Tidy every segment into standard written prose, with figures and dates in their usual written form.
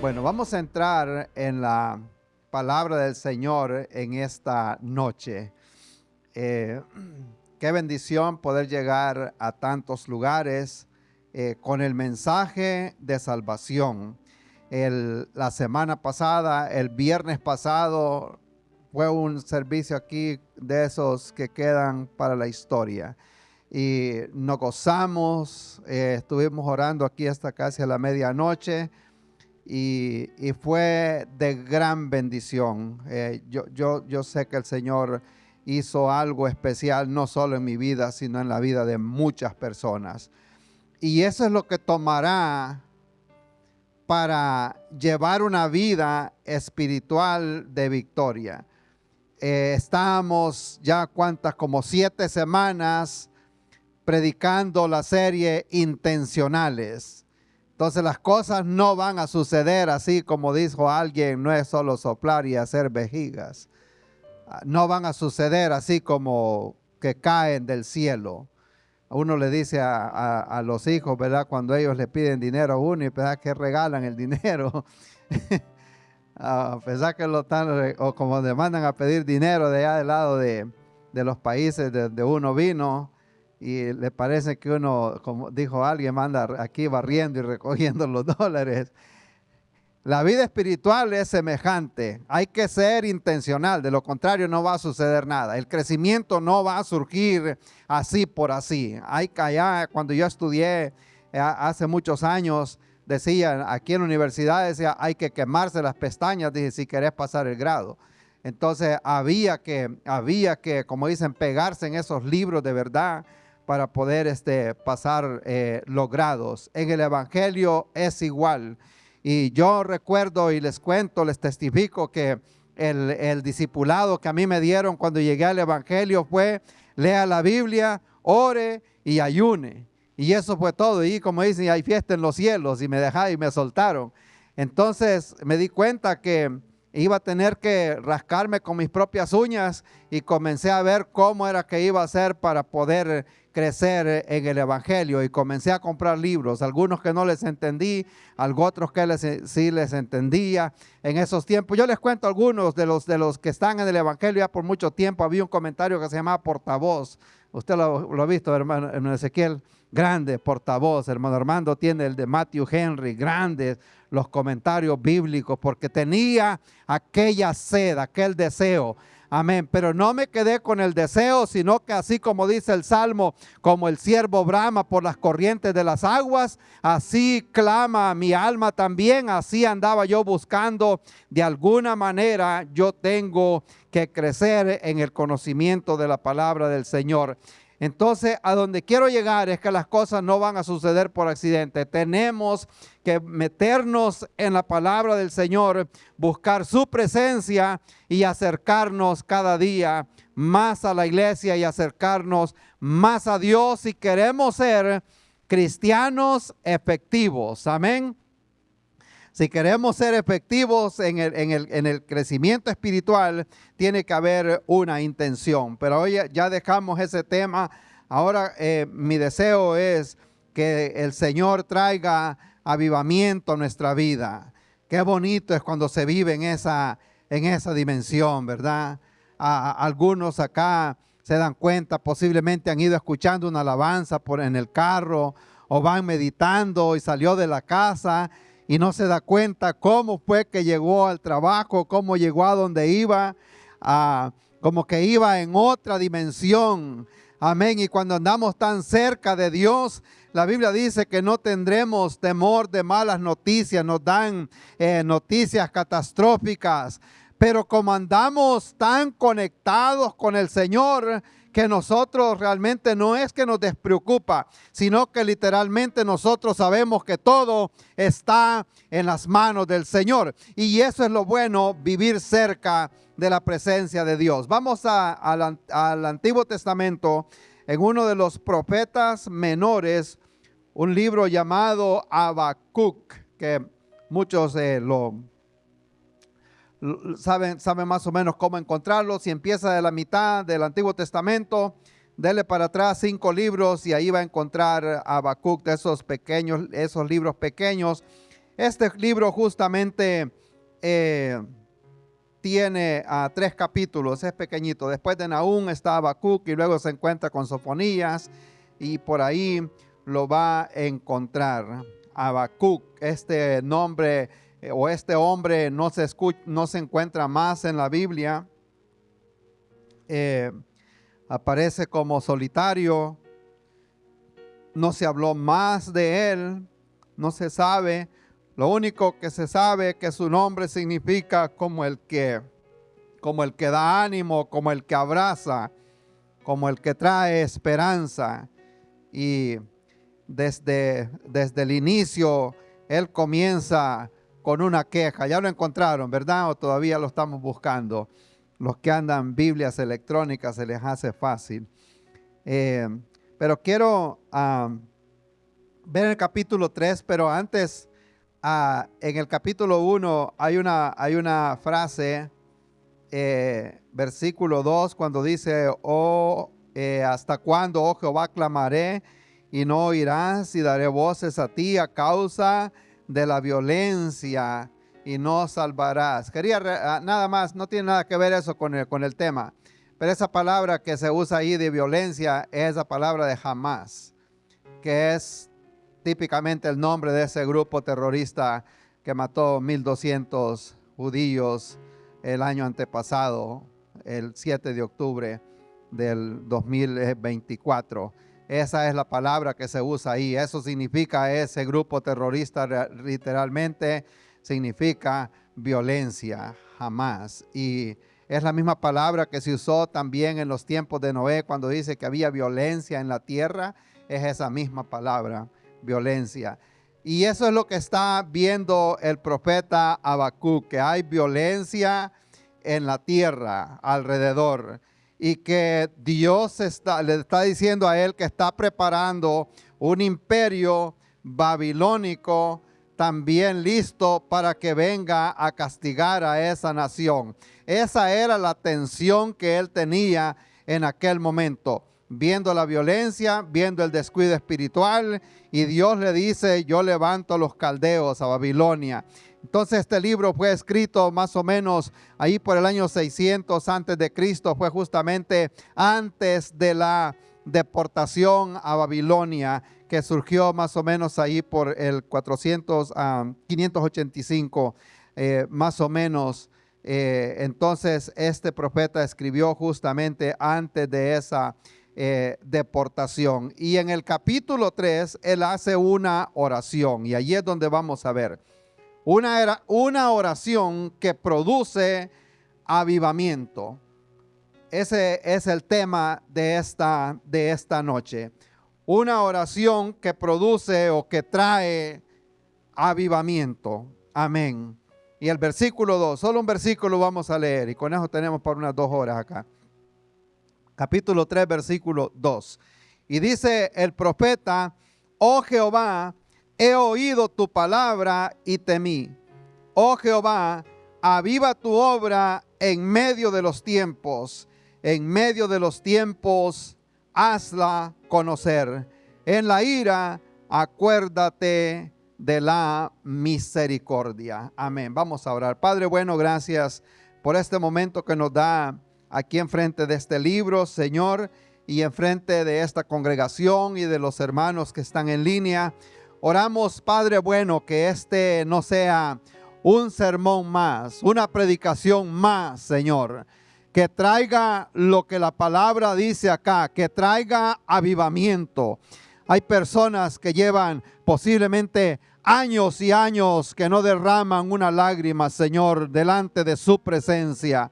Bueno, vamos a entrar en la palabra del Señor en esta noche. Eh, Qué bendición poder llegar a tantos lugares con el mensaje de salvación. La semana pasada, el viernes pasado, fue un servicio aquí de esos que quedan para la historia. Y nos gozamos, estuvimos orando aquí hasta casi a la medianoche. Y fue de gran bendición. Yo sé que el Señor hizo algo especial, no solo en mi vida, sino en la vida de muchas personas. Y eso es lo que tomará para llevar una vida espiritual de victoria. Estamos ya como 7 semanas predicando la serie Intencionales. Entonces las cosas no van a suceder así como dijo alguien, no es solo soplar y hacer vejigas. No van a suceder así como que caen del cielo. Uno le dice a los hijos, ¿verdad? Cuando ellos le piden dinero a uno y ¿verdad? Que regalan el dinero. A pesar que lo están, o como demandan a pedir dinero de allá del lado de los países de uno vino. Y le parece que uno, como dijo alguien, anda aquí barriendo y recogiendo los dólares. La vida espiritual es semejante. Hay que ser intencional. De lo contrario no va a suceder nada. El crecimiento no va a surgir así por así. Hay que allá, cuando yo estudié hace muchos años, decía, aquí en la universidad decía, hay que quemarse las pestañas, dije, si querés pasar el grado. Entonces había que, como dicen, pegarse en esos libros de verdad para poder pasar los grados. En el Evangelio es igual. Y yo recuerdo y les cuento, les testifico que el discipulado que a mí me dieron cuando llegué al Evangelio fue: lea la Biblia, ore y ayune. Y eso fue todo. Y como dicen, hay fiesta en los cielos, y me dejaron y me soltaron. Entonces me di cuenta que iba a tener que rascarme con mis propias uñas, y comencé a ver cómo era que iba a hacer para poder crecer en el Evangelio, y comencé a comprar libros, algunos que no les entendí, otros que sí les entendía en esos tiempos. Yo les cuento algunos de los que están en el Evangelio ya por mucho tiempo. Había un comentario que se llamaba Portavoz. Usted lo ha visto, hermano Ezequiel. Grande portavoz. Hermano Armando tiene el de Matthew Henry. Grandes los comentarios bíblicos, porque tenía aquella sed, aquel deseo. Amén. Pero no me quedé con el deseo, sino que así como dice el Salmo, como el siervo brama por las corrientes de las aguas, así clama mi alma también. Así andaba yo buscando. De alguna manera yo tengo que crecer en el conocimiento de la palabra del Señor. Entonces, a donde quiero llegar es que las cosas no van a suceder por accidente. Tenemos que meternos en la palabra del Señor, buscar su presencia y acercarnos cada día más a la iglesia y acercarnos más a Dios si queremos ser cristianos efectivos. Amén. Si queremos ser efectivos en el crecimiento espiritual, tiene que haber una intención. Pero hoy ya dejamos ese tema. Ahora mi deseo es que el Señor traiga avivamiento a nuestra vida. Qué bonito es cuando se vive en esa dimensión, ¿verdad? Algunos acá se dan cuenta, posiblemente han ido escuchando una alabanza en el carro, o van meditando y salió de la casa y no se da cuenta cómo fue que llegó al trabajo, cómo llegó a donde iba, como que iba en otra dimensión. Amén. Y cuando andamos tan cerca de Dios, la Biblia dice que no tendremos temor de malas noticias. Nos dan noticias catastróficas. Pero como andamos tan conectados con el Señor, que nosotros realmente no es que nos despreocupa, sino que literalmente nosotros sabemos que todo está en las manos del Señor. Y eso es lo bueno, vivir cerca de la presencia de Dios. Vamos al Antiguo Testamento, en uno de los profetas menores, un libro llamado Habacuc, que muchos saben más o menos cómo encontrarlo. Si empieza de la mitad del Antiguo Testamento, dele para atrás 5 libros y ahí va a encontrar Habacuc, de esos libros pequeños. Este libro justamente tiene 3 capítulos, es pequeñito. Después de Nahum está Habacuc y luego se encuentra con Sofonías y por ahí lo va a encontrar. Habacuc, este nombre o este hombre no se encuentra más en la Biblia. Aparece como solitario, no se habló más de él, no se sabe. Lo único que se sabe es que su nombre significa como el que da ánimo, como el que abraza, como el que trae esperanza. Y desde el inicio, él comienza con una queja. Ya lo encontraron, ¿verdad? ¿O todavía lo estamos buscando? Los que andan Biblias electrónicas se les hace fácil. Pero quiero ver el capítulo 3, pero antes, en el capítulo 1 hay una frase, versículo 2, cuando dice, ¿hasta cuándo, oh Jehová, clamaré y no oirás, y daré voces a ti a causa de la violencia y no salvarás? Quería nada más, no tiene nada que ver eso con el tema, pero esa palabra que se usa ahí de violencia es la palabra de Hamás, que es típicamente el nombre de ese grupo terrorista que mató 1,200 judíos el año antepasado, el 7 de octubre del 2024. Esa es la palabra que se usa ahí. Eso significa, ese grupo terrorista literalmente significa violencia, Hamás. Y es la misma palabra que se usó también en los tiempos de Noé cuando dice que había violencia en la tierra. Es esa misma palabra, violencia. Y eso es lo que está viendo el profeta Habacuc, que hay violencia en la tierra alrededor y que Dios le está diciendo a él que está preparando un imperio babilónico también listo para que venga a castigar a esa nación. Esa era la tensión que él tenía en aquel momento, viendo la violencia, viendo el descuido espiritual, y Dios le dice, yo levanto a los caldeos a Babilonia. Entonces este libro fue escrito más o menos ahí por el año 600 antes de Cristo, fue justamente antes de la deportación a Babilonia, que surgió más o menos ahí por el 585 más o menos. Entonces este profeta escribió justamente antes de esa deportación. Y en el capítulo 3 él hace una oración, y allí es donde vamos a ver una oración que produce avivamiento. Ese es el tema de esta noche. Una oración que produce o que trae avivamiento. Amén. Y el versículo 2, solo un versículo vamos a leer, y con eso tenemos por unas 2 horas acá. Capítulo 3, versículo 2. Y dice el profeta, oh Jehová, he oído tu palabra y temí. Oh Jehová, aviva tu obra en medio de los tiempos. En medio de los tiempos, hazla conocer. En la ira, acuérdate de la misericordia. Amén. Vamos a orar. Padre bueno, gracias por este momento que nos da aquí enfrente de este libro, Señor, y enfrente de esta congregación y de los hermanos que están en línea. Oramos, Padre bueno, que este no sea un sermón más, una predicación más, Señor, que traiga lo que la palabra dice acá, que traiga avivamiento. Hay personas que llevan posiblemente años y años que no derraman una lágrima, Señor, delante de su presencia.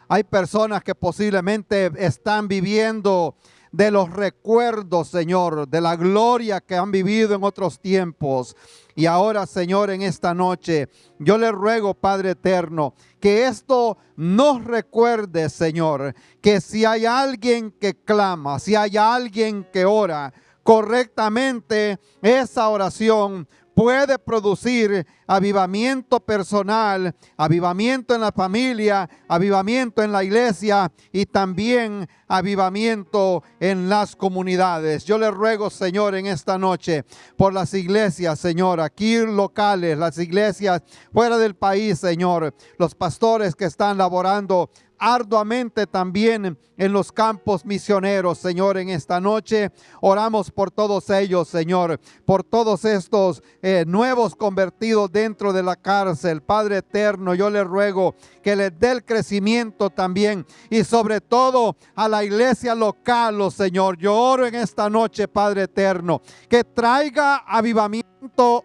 Hay personas que posiblemente están viviendo de los recuerdos, Señor, de la gloria que han vivido en otros tiempos. Y ahora, Señor, en esta noche, yo le ruego, Padre eterno, que esto nos recuerde, Señor, que si hay alguien que clama, si hay alguien que ora correctamente, esa oración puede producir avivamiento personal, avivamiento en la familia, avivamiento en la iglesia y también avivamiento en las comunidades. Yo le ruego, Señor, en esta noche por las iglesias, Señor, aquí locales, las iglesias fuera del país, Señor, los pastores que están laborando arduamente también en los campos misioneros, Señor. En esta noche oramos por todos ellos, Señor, por todos estos nuevos convertidos dentro de la cárcel. Padre eterno, yo le ruego que les dé el crecimiento también y sobre todo a la iglesia local, oh Señor. Yo oro en esta noche, Padre eterno, que traiga avivamiento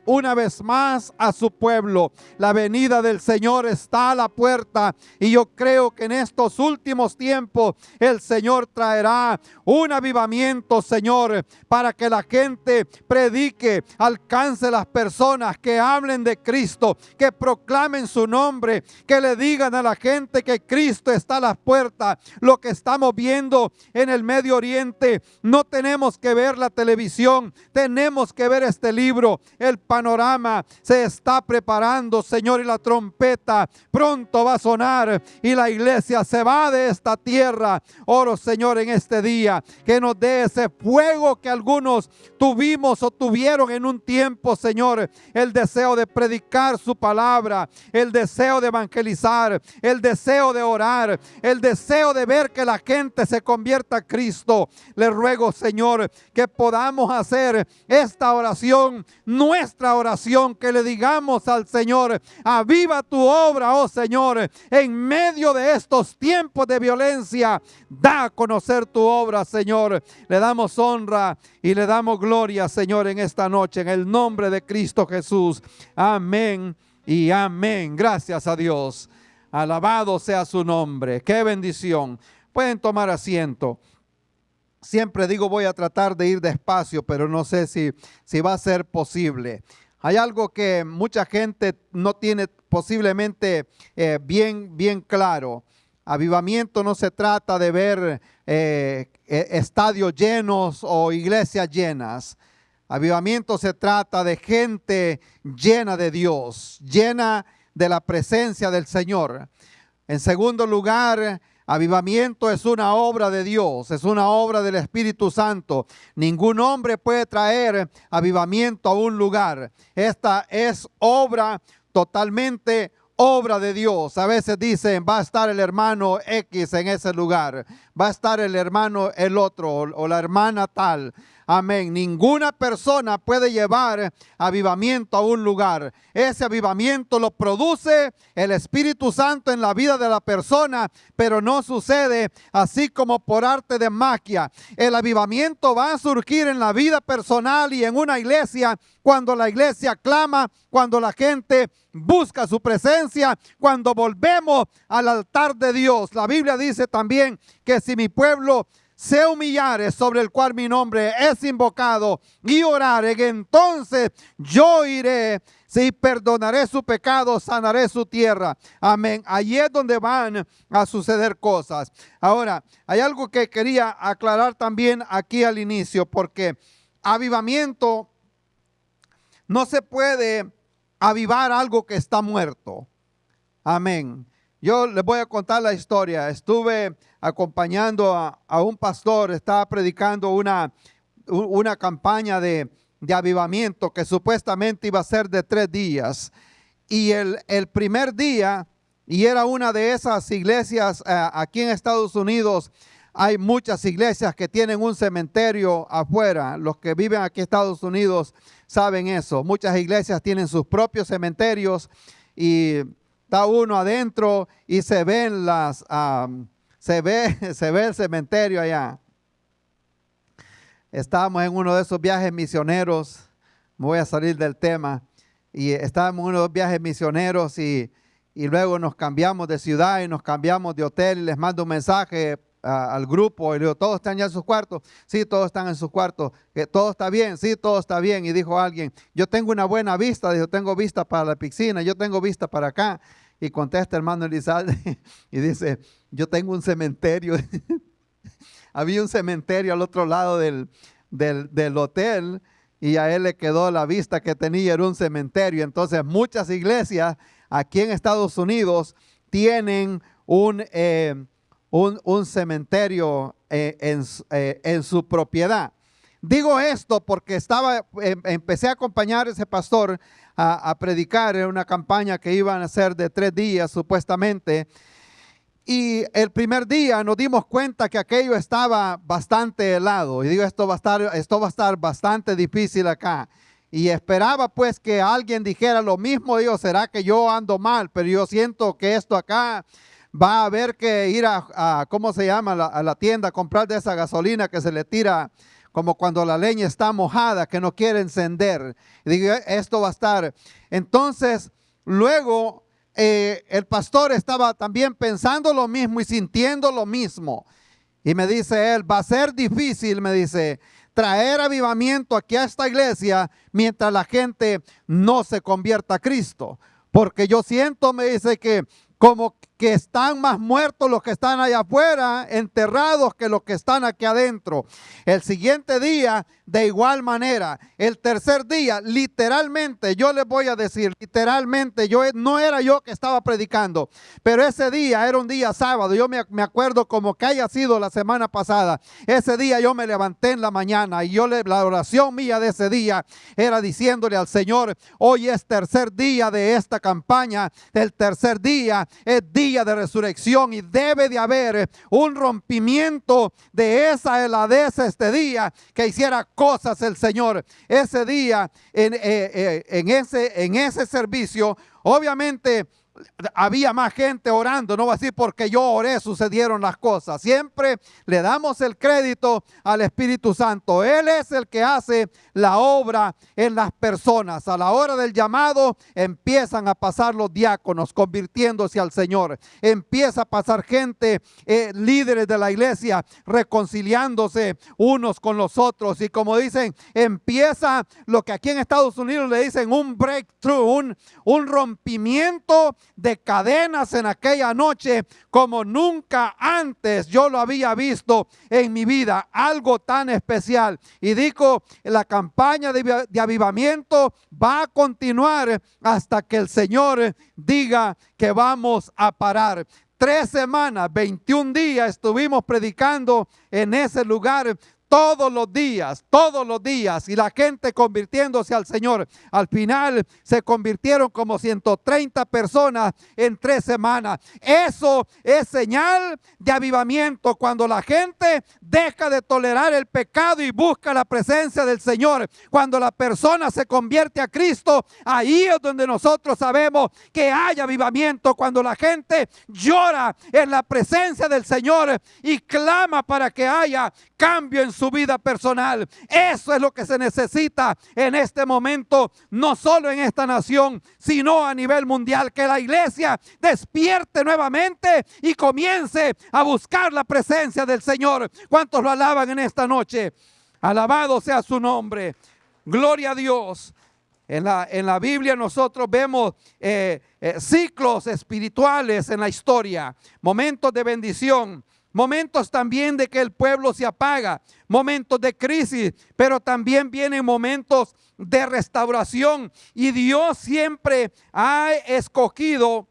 una vez más a su pueblo. La venida del Señor está a la puerta y yo creo que en estos últimos tiempos el Señor traerá un avivamiento, Señor, para que la gente predique, alcance las personas, que hablen de Cristo, que proclamen su nombre, que le digan a la gente que Cristo está a las puertas. Lo que estamos viendo en el Medio Oriente, no tenemos que ver la televisión, tenemos que ver este libro. El panorama se está preparando, Señor, y la trompeta pronto va a sonar y la iglesia se va de esta tierra. Oro, Señor, en este día que nos dé ese fuego que algunos tuvimos o tuvieron en un tiempo, Señor, el deseo de predicar su palabra, el deseo de evangelizar, el deseo de orar, el deseo de ver que la gente se convierta a Cristo. Le ruego, Señor, que podamos hacer esta oración, nuestra oración, que le digamos al Señor: aviva tu obra, oh Señor, en medio de estos tiempos de violencia. Da a conocer tu obra, Señor. Le damos honra y le damos gloria, Señor, en esta noche, en el nombre de Cristo Jesús. Amén y amén. Gracias a Dios. Alabado sea su nombre. Qué bendición. Pueden tomar asiento. Siempre digo, voy a tratar de ir despacio, pero no sé si va a ser posible. Hay algo que mucha gente no tiene posiblemente bien claro. Avivamiento no se trata de ver estadios llenos o iglesias llenas. Avivamiento se trata de gente llena de Dios, llena de la presencia del Señor. En segundo lugar, avivamiento es una obra de Dios, es una obra del Espíritu Santo. Ningún hombre puede traer avivamiento a un lugar. Esta es obra totalmente obra de Dios. A veces dicen, va a estar el hermano X en ese lugar, va a estar el hermano el otro o la hermana tal. Amén. Ninguna persona puede llevar avivamiento a un lugar. Ese avivamiento lo produce el Espíritu Santo en la vida de la persona, pero no sucede así como por arte de magia. El avivamiento va a surgir en la vida personal y en una iglesia cuando la iglesia clama, cuando la gente busca su presencia, cuando volvemos al altar de Dios. La Biblia dice también que si mi pueblo se humillare, sobre el cual mi nombre es invocado, y orare, entonces yo iré, si perdonaré su pecado, sanaré su tierra. Amén. Allí es donde van a suceder cosas. Ahora, hay algo que quería aclarar también aquí al inicio, porque avivamiento no se puede avivar algo que está muerto. Amén. Yo les voy a contar la historia. Estuve acompañando a un pastor, estaba predicando una campaña de avivamiento que supuestamente iba a ser de 3 días. Y el primer día, y era una de esas iglesias aquí en Estados Unidos, hay muchas iglesias que tienen un cementerio afuera. Los que viven aquí en Estados Unidos saben eso. Muchas iglesias tienen sus propios cementerios y está uno adentro y se ven se ve el cementerio allá. Estábamos en uno de esos viajes misioneros, me voy a salir del tema, y estábamos en uno de los viajes misioneros y luego nos cambiamos de ciudad y nos cambiamos de hotel y les mando un mensaje al grupo y le digo, ¿todos están ya en sus cuartos? Sí, todos están en sus cuartos. ¿Todo está bien? Sí, todo está bien. Y dijo alguien, yo tengo una buena vista, dijo, tengo vista para la piscina, yo tengo vista para acá. Y contesta hermano Elizalde y dice, yo tengo un cementerio. Había un cementerio al otro lado del hotel y a él le quedó la vista que tenía, era un cementerio. Entonces muchas iglesias aquí en Estados Unidos tienen un cementerio en su propiedad. Digo esto porque empecé a acompañar a ese pastor a predicar en una campaña que iban a hacer de 3 días supuestamente. Y el primer día nos dimos cuenta que aquello estaba bastante helado. Y digo, esto va a estar bastante difícil acá. Y esperaba pues que alguien dijera lo mismo. Digo, ¿será que yo ando mal? Pero yo siento que esto acá va a haber que ir ¿cómo se llama? A la tienda a comprar de esa gasolina que se le tira como cuando la leña está mojada, que no quiere encender. Y digo, esto va a estar. Entonces, luego el pastor estaba también pensando lo mismo y sintiendo lo mismo. Y me dice él, va a ser difícil, me dice, traer avivamiento aquí a esta iglesia mientras la gente no se convierta a Cristo. Porque yo siento, me dice, que como que están más muertos los que están allá afuera, enterrados, que los que están aquí adentro. El siguiente día, de igual manera. El tercer día, literalmente, yo les voy a decir, literalmente, no era yo que estaba predicando, pero ese día era un día sábado. Yo me acuerdo como que haya sido la semana pasada. Ese día yo me levanté en la mañana y la oración mía de ese día era diciéndole al Señor, hoy es tercer día de esta campaña, el tercer día es día de resurrección y debe de haber un rompimiento de esa heladez este día, que hiciera cosas el Señor. Ese día, en ese servicio, obviamente había más gente orando, no va a decir porque yo oré sucedieron las cosas. Siempre le damos el crédito al Espíritu Santo. Él es el que hace la obra en las personas. A la hora del llamado empiezan a pasar los diáconos convirtiéndose al Señor. Empieza a pasar gente, líderes de la iglesia, reconciliándose unos con los otros. Y como dicen, empieza lo que aquí en Estados Unidos le dicen un breakthrough, un rompimiento de cadenas en aquella noche como nunca antes yo lo había visto en mi vida, algo tan especial. Y digo, la campaña de avivamiento va a continuar hasta que el Señor diga que vamos a parar. 3 semanas, 21 días estuvimos predicando en ese lugar. Todos los días, y la gente convirtiéndose al Señor. Al final se convirtieron como 130 personas en 3 semanas. Eso es señal de avivamiento, cuando la gente deja de tolerar el pecado y busca la presencia del Señor. Cuando la persona se convierte a Cristo, ahí es donde nosotros sabemos que hay avivamiento. Cuando la gente llora en la presencia del Señor y clama para que haya cambio en su vida personal. Eso es lo que se necesita en este momento, no solo en esta nación, sino a nivel mundial. Que la iglesia despierte nuevamente y comience a buscar la presencia del Señor. ¿Cuántos lo alaban en esta noche? Alabado sea su nombre. Gloria a Dios. En la Biblia nosotros vemos ciclos espirituales en la historia, momentos de bendición, momentos también de que el pueblo se apaga, momentos de crisis, pero también vienen momentos de restauración. Y Dios siempre ha escogido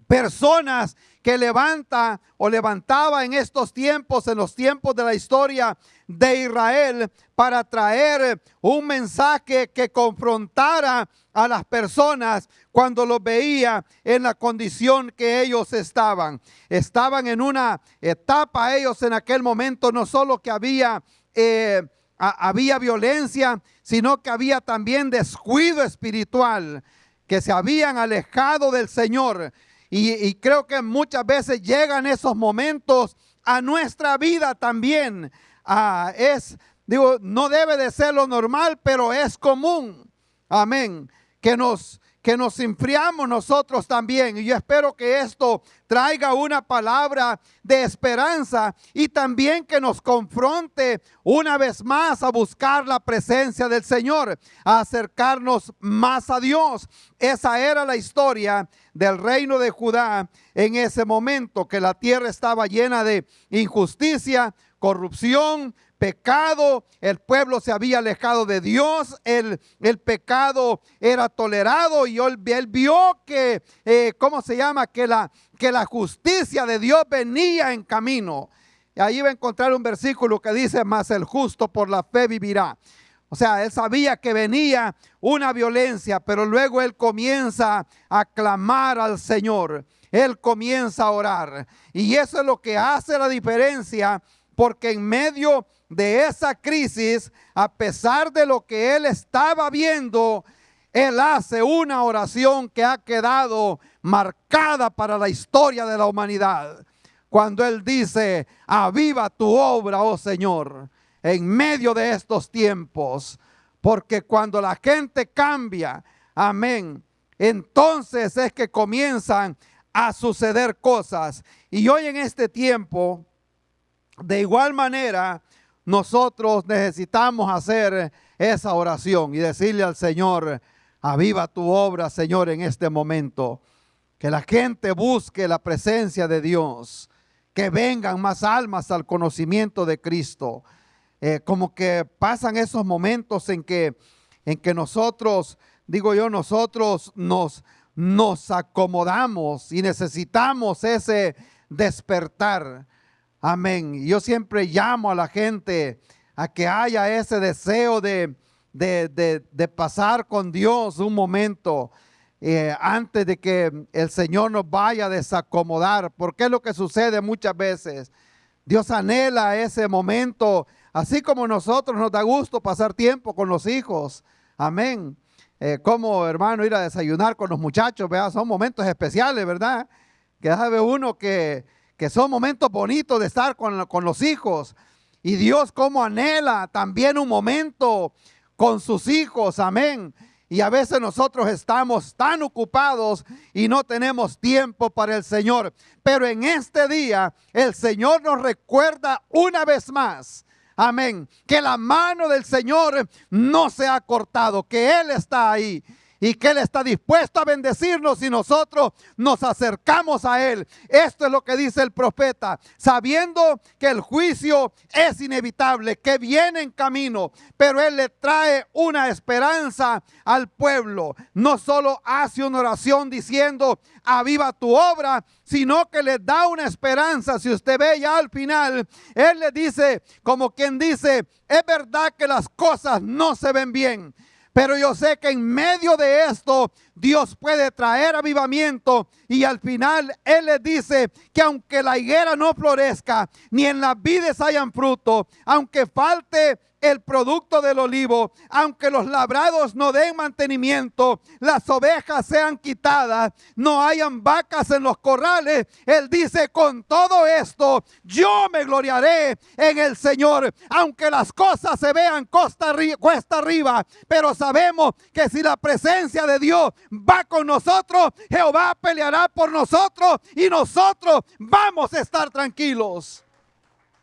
personas que levantaba en estos tiempos, en los tiempos de la historia de Israel, para traer un mensaje que confrontara a las personas cuando los veía en la condición que ellos estaban. Estaban en una etapa ellos en aquel momento, no solo que había violencia, sino que había también descuido espiritual, que se habían alejado del Señor. Y creo que muchas veces llegan esos momentos a nuestra vida también. No debe de ser lo normal, pero es común. Amén. Que nos enfriamos nosotros también. Y yo espero que esto traiga una palabra de esperanza y también que nos confronte una vez más a buscar la presencia del Señor, a acercarnos más a Dios. Esa era la historia del reino de Judá en ese momento, que la tierra estaba llena de injusticia, corrupción, pecado, el pueblo se había alejado de Dios, el pecado era tolerado y él vio que, ¿cómo se llama? Que la justicia de Dios venía en camino. Y ahí va a encontrar un versículo que dice, mas el justo por la fe vivirá. O sea, él sabía que venía una violencia, pero luego él comienza a clamar al Señor. Él comienza a orar. Y eso es lo que hace la diferencia, porque en medio de esa crisis, a pesar de lo que él estaba viendo, él hace una oración que ha quedado marcada para la historia de la humanidad. Cuando él dice, aviva tu obra, oh Señor, en medio de estos tiempos, porque cuando la gente cambia, amén, entonces es que comienzan a suceder cosas. Y hoy en este tiempo, de igual manera, nosotros necesitamos hacer esa oración y decirle al Señor, aviva tu obra, Señor, en este momento. Que la gente busque la presencia de Dios, que vengan más almas al conocimiento de Cristo. Como que pasan esos momentos en que nosotros, digo yo, nosotros nos acomodamos y necesitamos ese despertar. Amén. Yo siempre llamo a la gente a que haya ese deseo de pasar con Dios un momento antes de que el Señor nos vaya a desacomodar, porque es lo que sucede muchas veces. Dios anhela ese momento, así como nosotros nos da gusto pasar tiempo con los hijos. Amén. Como, hermano, ir a desayunar con los muchachos, ¿verdad? Son momentos especiales, ¿verdad? Que sabe uno que son momentos bonitos de estar con los hijos. Y Dios como anhela también un momento con sus hijos. Amén. Y a veces nosotros estamos tan ocupados y no tenemos tiempo para el Señor. Pero en este día el Señor nos recuerda una vez más, amén, que la mano del Señor no se ha cortado, que Él está ahí. Y que Él está dispuesto a bendecirnos si nosotros nos acercamos a Él. Esto es lo que dice el profeta, sabiendo que el juicio es inevitable, que viene en camino, pero Él le trae una esperanza al pueblo. No solo hace una oración diciendo, aviva tu obra, sino que le da una esperanza. Si usted ve ya al final, Él le dice, como quien dice, es verdad que las cosas no se ven bien, pero yo sé que en medio de esto Dios puede traer avivamiento. Y al final Él les dice que aunque la higuera no florezca, ni en las vides hayan fruto, aunque falte el producto del olivo, aunque los labrados no den mantenimiento, las ovejas sean quitadas, no hayan vacas en los corrales, Él dice, con todo esto yo me gloriaré en el Señor, aunque las cosas se vean cuesta arriba, pero sabemos que si la presencia de Dios va con nosotros, Jehová peleará por nosotros y nosotros vamos a estar tranquilos.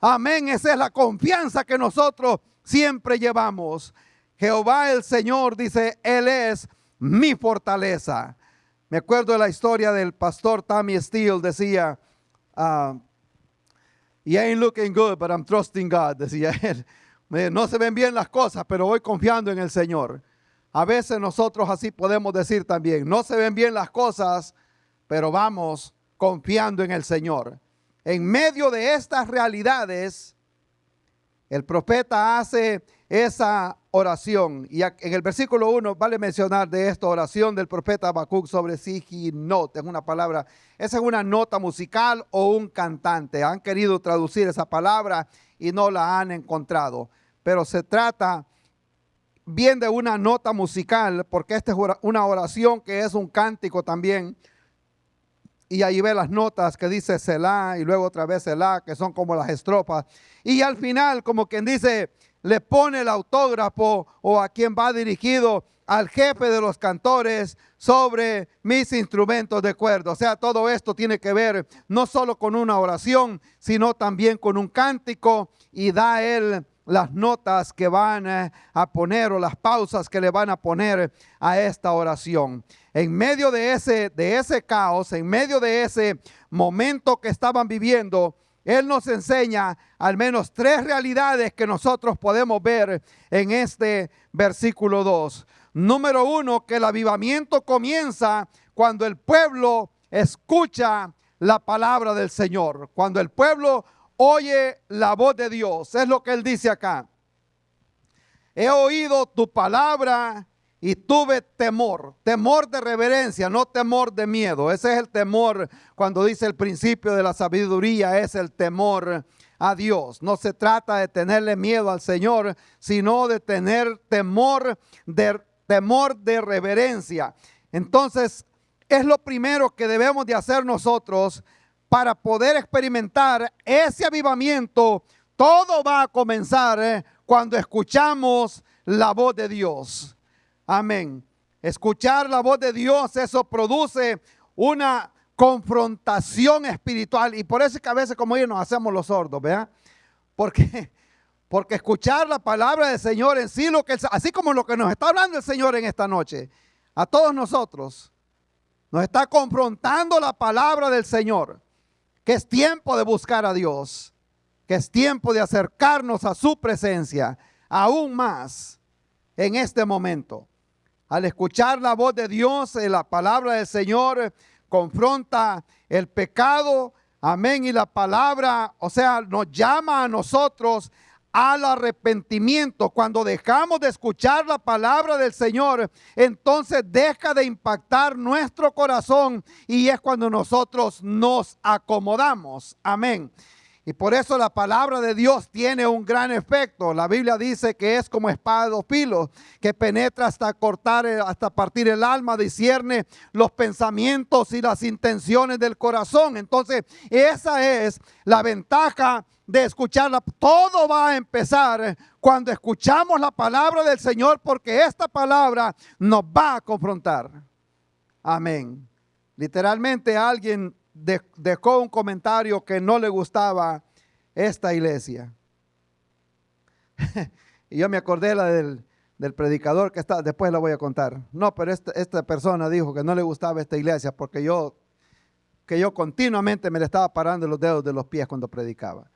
Amén, esa es la confianza que nosotros siempre llevamos. Jehová el Señor dice, Él es mi fortaleza. Me acuerdo de la historia del pastor Tommy Steele, decía, "You ain't looking good, but I'm trusting God", decía él. No se ven bien las cosas, pero voy confiando en el Señor. A veces nosotros así podemos decir también, no se ven bien las cosas, pero vamos confiando en el Señor. En medio de estas realidades, el profeta hace esa oración. Y en el versículo 1 vale mencionar de esta oración del profeta Habacuc sobre Sijinot. Es una palabra, esa es una nota musical o un cantante. Han querido traducir esa palabra y no la han encontrado. Pero se trata bien de una nota musical, porque esta es una oración que es un cántico también. Y ahí ve las notas que dice Selah y luego otra vez Selah, que son como las estrofas. Y al final, como quien dice, le pone el autógrafo o a quien va dirigido, al jefe de los cantores sobre mis instrumentos de cuerda. O sea, todo esto tiene que ver no solo con una oración, sino también con un cántico, y da él las notas que van a poner o las pausas que le van a poner a esta oración. En medio de ese caos, en medio de ese momento que estaban viviendo, Él nos enseña al menos 3 realidades que nosotros podemos ver en este versículo 2. Número 1, que el avivamiento comienza cuando el pueblo escucha la palabra del Señor. Cuando el pueblo oye la voz de Dios. Es lo que él dice acá. He oído tu palabra y tuve temor. Temor de reverencia, no temor de miedo. Ese es el temor cuando dice el principio de la sabiduría, es el temor a Dios. No se trata de tenerle miedo al Señor, sino de tener temor de reverencia. Entonces, es lo primero que debemos de hacer nosotros para poder experimentar ese avivamiento. Todo va a comenzar cuando escuchamos la voz de Dios. Amén. Escuchar la voz de Dios, eso produce una confrontación espiritual. Y por eso es que a veces como ellos nos hacemos los sordos, ¿verdad? Porque escuchar la palabra del Señor en sí, así como lo que nos está hablando el Señor en esta noche, a todos nosotros, nos está confrontando la palabra del Señor, que es tiempo de buscar a Dios, que es tiempo de acercarnos a su presencia aún más en este momento. Al escuchar la voz de Dios, la palabra del Señor confronta el pecado, amén, y la palabra, o sea, nos llama a nosotros al arrepentimiento. Cuando dejamos de escuchar la palabra del Señor, entonces deja de impactar nuestro corazón y es cuando nosotros nos acomodamos. Amén. Y por eso la palabra de Dios tiene un gran efecto. La Biblia dice que es como espada de 2 filos, que penetra hasta cortar, hasta partir el alma, discierne los pensamientos y las intenciones del corazón. Entonces, esa es la ventaja de escucharla. Todo va a empezar cuando escuchamos la palabra del Señor, porque esta palabra nos va a confrontar. Amén. Literalmente alguien dejó un comentario que no le gustaba esta iglesia. Y yo me acordé del predicador que está, después la voy a contar. No, pero esta persona dijo que no le gustaba esta iglesia porque yo continuamente me le estaba parando los dedos de los pies cuando predicaba.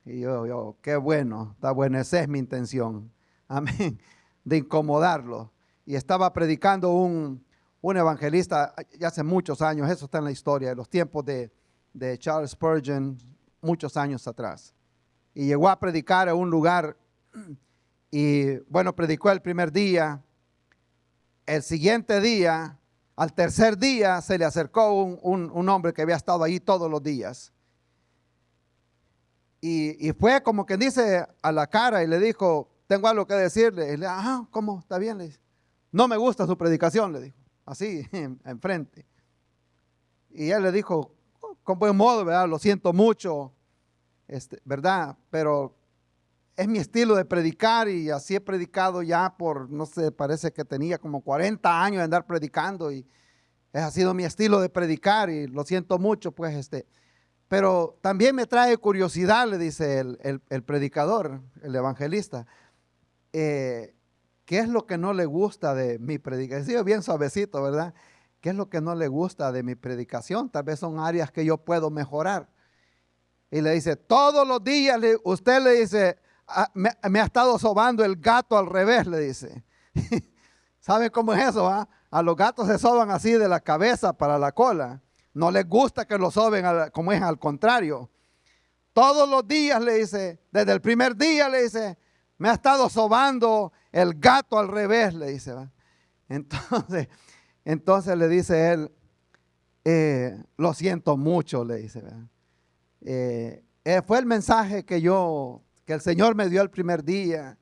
Y yo, qué bueno, está bueno, esa es mi intención. Amén. De incomodarlo. Y estaba predicando un evangelista ya hace muchos años, eso está en la historia, de los tiempos de Charles Spurgeon, muchos años atrás. Y llegó a predicar a un lugar y bueno, predicó el primer día. El siguiente día, al tercer día, se le acercó un hombre que había estado ahí todos los días. Y fue como quien dice a la cara y le dijo, tengo algo que decirle. Y le dijo, ¿cómo? ¿Está bien? Le dijo, no me gusta su predicación, le dijo. Así, enfrente. Y él le dijo, con buen modo, ¿verdad? Lo siento mucho, ¿verdad? Pero es mi estilo de predicar y así he predicado ya por, no sé, parece que tenía como 40 años de andar predicando y ese ha sido mi estilo de predicar y lo siento mucho, pues, pero también me trae curiosidad, le dice el predicador, el evangelista, ¿qué es lo que no le gusta de mi predicación? Sí, bien suavecito, ¿verdad? ¿Qué es lo que no le gusta de mi predicación? Tal vez son áreas que yo puedo mejorar. Y le dice, todos los días usted le dice, me ha estado sobando el gato al revés, le dice. ¿Saben cómo es eso? A los gatos se soban así de la cabeza para la cola. No les gusta que lo soben como es al contrario. Todos los días le dice, desde el primer día le dice, me ha estado sobando el gato al revés, le dice. ¿Va? Entonces le dice él, lo siento mucho, le dice. Fue el mensaje que el Señor me dio el primer día.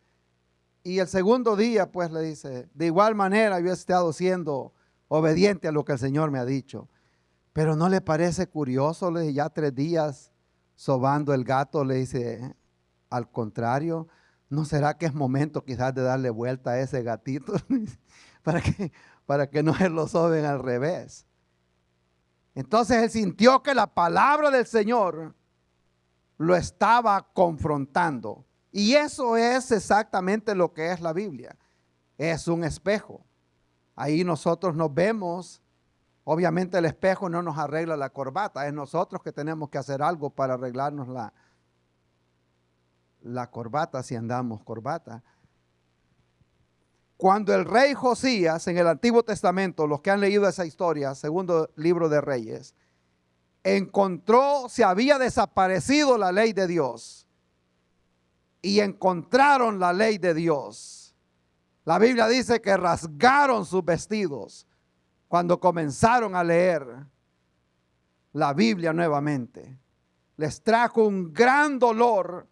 Y el segundo día, pues le dice, de igual manera yo he estado siendo obediente a lo que el Señor me ha dicho. Pero ¿no le parece curioso? Le dice, ya 3 días sobando el gato, le dice, al contrario, ¿no será que es momento quizás de darle vuelta a ese gatito para que no se lo soben al revés? Entonces él sintió que la palabra del Señor lo estaba confrontando. Y eso es exactamente lo que es la Biblia. Es un espejo. Ahí nosotros nos vemos Obviamente el espejo no nos arregla la corbata, es nosotros que tenemos que hacer algo para arreglarnos la corbata si andamos corbata. Cuando el rey Josías en el Antiguo Testamento, los que han leído esa historia, segundo libro de Reyes, encontró, se había desaparecido la ley de Dios y encontraron la ley de Dios. La Biblia dice que rasgaron sus vestidos cuando comenzaron a leer la Biblia nuevamente. Les trajo un gran dolor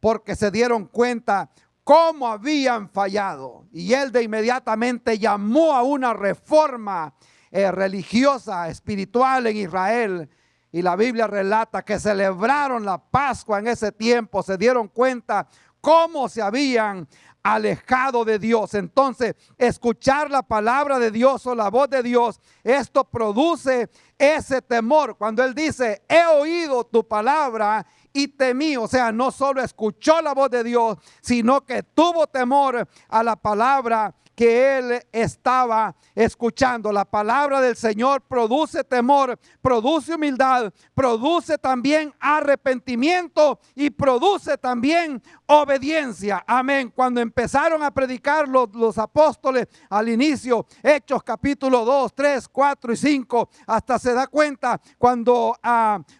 porque se dieron cuenta cómo habían fallado. Y él de inmediatamente llamó a una reforma religiosa, espiritual en Israel. Y la Biblia relata que celebraron la Pascua en ese tiempo. Se dieron cuenta cómo se habían alejado de Dios. Entonces, escuchar la palabra de Dios o la voz de Dios, esto produce ese temor. Cuando él dice, he oído tu palabra y temí, o sea, no solo escuchó la voz de Dios, sino que tuvo temor a la palabra que él estaba escuchando. La palabra del Señor produce temor, produce humildad, produce también arrepentimiento y produce también obediencia. Amén. Cuando empezaron a predicar los apóstoles al inicio, Hechos capítulo 2, 3, 4 y 5, hasta se da cuenta cuando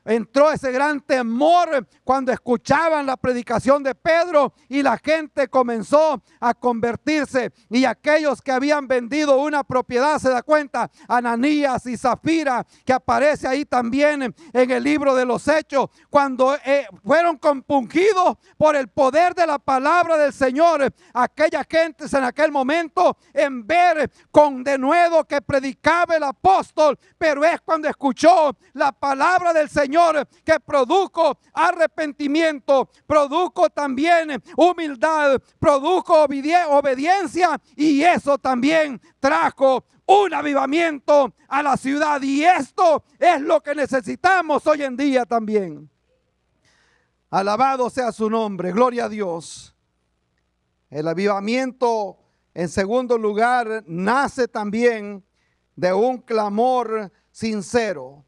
entró ese gran temor, cuando escuchaban la predicación de Pedro y la gente comenzó a convertirse. Y aquellos que habían vendido una propiedad, se da cuenta, Ananías y Zafira, que aparece ahí también en el libro de los Hechos, cuando fueron compungidos por el poder de la palabra del Señor, aquellas gentes en aquel momento, en ver con denuedo que predicaba el apóstol, pero es cuando escuchó la palabra del Señor que produjo arrepentimiento, produjo también humildad, produjo obediencia, y eso también trajo un avivamiento a la ciudad. Y esto es lo que necesitamos hoy en día también. Alabado sea su nombre, gloria a Dios. El avivamiento, en segundo lugar, nace también de un clamor sincero.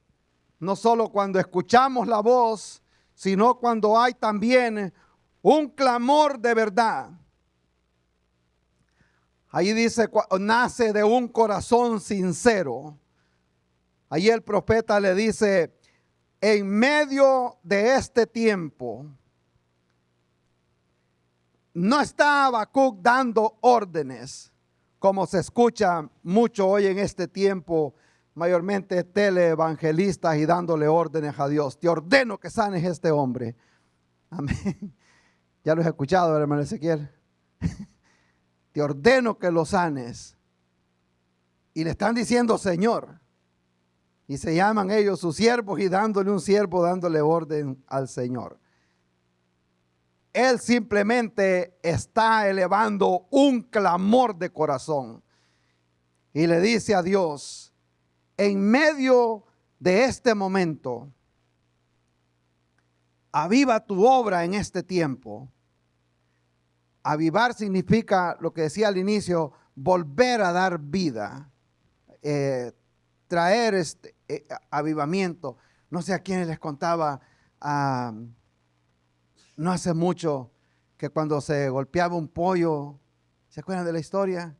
No solo cuando escuchamos la voz, sino cuando hay también un clamor de verdad. Ahí dice, nace de un corazón sincero. Ahí el profeta le dice, en medio de este tiempo, no está Habacuc dando órdenes, como se escucha mucho hoy en este tiempo, mayormente teleevangelistas y dándole órdenes a Dios. Te ordeno que sanes a este hombre. Amén. Ya lo he escuchado, hermano Ezequiel. Te ordeno que lo sanes. Y le están diciendo Señor. Y se llaman ellos sus siervos y dándole un siervo, dándole orden al Señor. Él simplemente está elevando un clamor de corazón. Y le dice a Dios, en medio de este momento, aviva tu obra en este tiempo. Avivar significa, lo que decía al inicio, volver a dar vida, traer avivamiento. No sé a quiénes les contaba, no hace mucho, que cuando se golpeaba un pollo, ¿se acuerdan de la historia?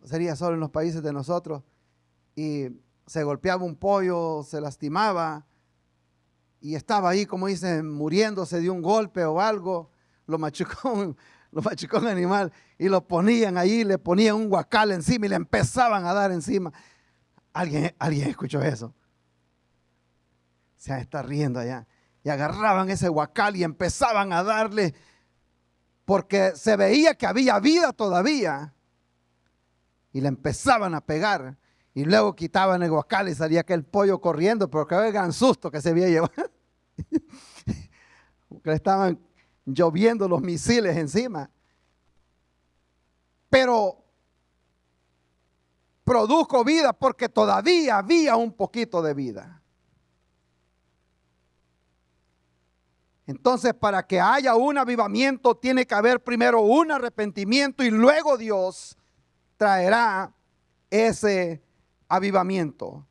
Sería solo en los países de nosotros. Y se golpeaba un pollo, se lastimaba y estaba ahí, como dicen, muriéndose de un golpe o algo. Lo machucó un animal y lo ponían ahí, le ponían un guacal encima y le empezaban a dar encima. ¿Alguien escuchó eso? Se está riendo allá. Y agarraban ese guacal y empezaban a darle, porque se veía que había vida todavía. Y le empezaban a pegar. Y luego quitaban el guacal y salía aquel pollo corriendo, pero que gran susto que se había llevado. Porque le estaban lloviendo los misiles encima. Pero produjo vida porque todavía había un poquito de vida. Entonces, para que haya un avivamiento, tiene que haber primero un arrepentimiento y luego Dios traerá ese avivamiento.